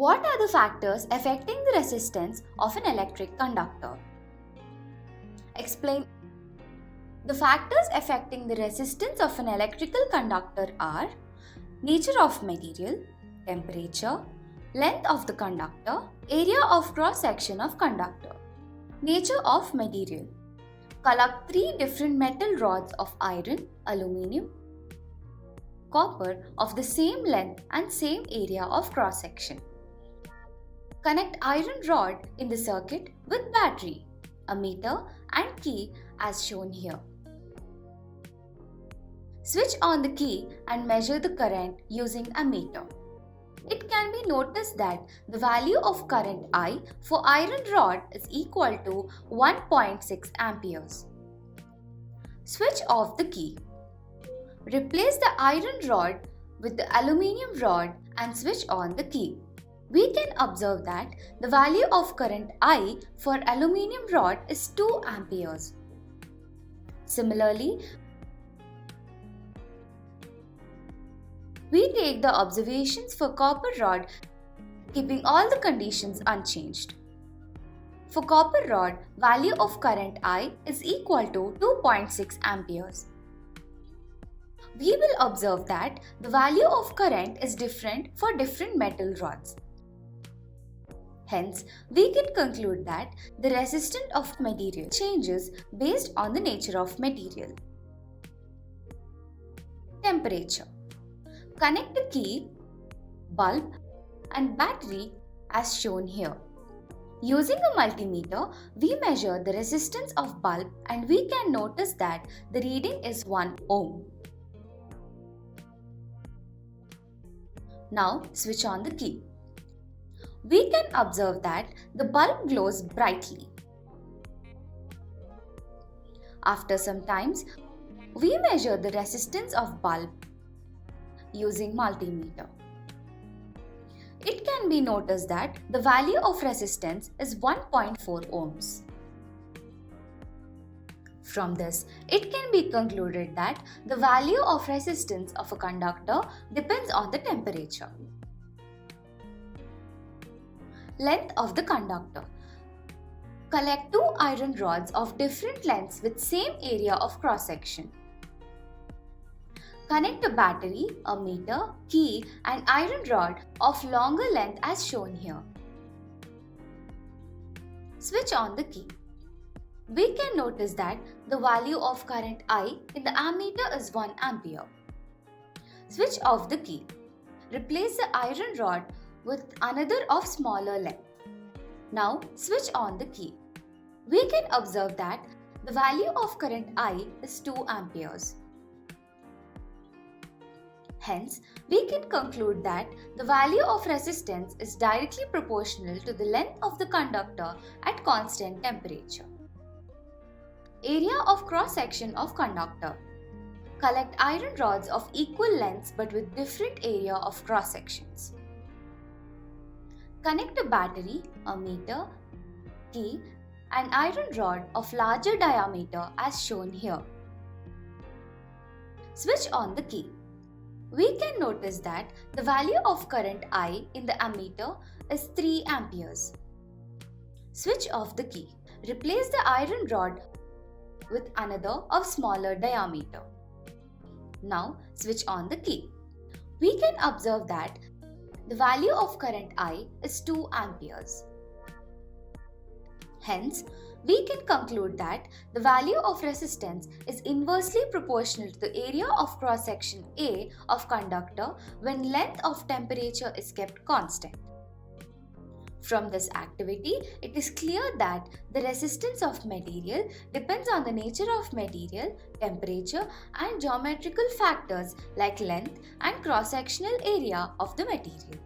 What are the factors affecting the resistance of an electric conductor? Explain. The factors affecting the resistance of an electrical conductor are nature of material, temperature, length of the conductor, area of cross-section of conductor. Nature of material. Collect 3 different metal rods of iron, aluminium, copper of the same length and same area of cross-section. Connect iron rod in the circuit with battery, ammeter and key as shown here. Switch on the key and measure the current using ammeter. It can be noticed that the value of current I for iron rod is equal to 1.6 amperes. Switch off the key. Replace the iron rod with the aluminium rod and switch on the key. We can observe that the value of current I for aluminium rod is 2 amperes. Similarly, we take the observations for copper rod, keeping all the conditions unchanged. For copper rod, value of current I is equal to 2.6 amperes. We will observe that the value of current is different for different metal rods. Hence, we can conclude that the resistance of material changes based on the nature of material. Temperature. Connect the key, bulb and battery as shown here. Using a multimeter, we measure the resistance of bulb and we can notice that the reading is 1 ohm. Now switch on the key. We can observe that the bulb glows brightly. After some times, we measure the resistance of bulb using multimeter. It can be noticed that the value of resistance is 1.4 ohms. From this, it can be concluded that the value of resistance of a conductor depends on the temperature. Length of the conductor. Collect 2 iron rods of different lengths with same area of cross-section. Connect a battery, ammeter, key and iron rod of longer length as shown here. Switch on the key. We can notice that the value of current I in the ammeter is 1 ampere. Switch off the key. Replace the iron rod with another of smaller length. Now switch on the key. We can observe that the value of current I is 2 amperes. Hence, we can conclude that the value of resistance is directly proportional to the length of the conductor at constant temperature. Area of cross-section of conductor. Collect iron rods of equal lengths but with different area of cross-sections. Connect a battery, ammeter, key and iron rod of larger diameter as shown here. Switch on the key. We can notice that the value of current I in the ammeter is 3 amperes. Switch off the key. Replace the iron rod with another of smaller diameter. Now switch on the key. We can observe that the value of current I is 2 amperes. Hence, we can conclude that the value of resistance is inversely proportional to the area of cross-section A of conductor when length of temperature is kept constant. From this activity, it is clear that the resistance of material depends on the nature of material, temperature and geometrical factors like length and cross-sectional area of the material.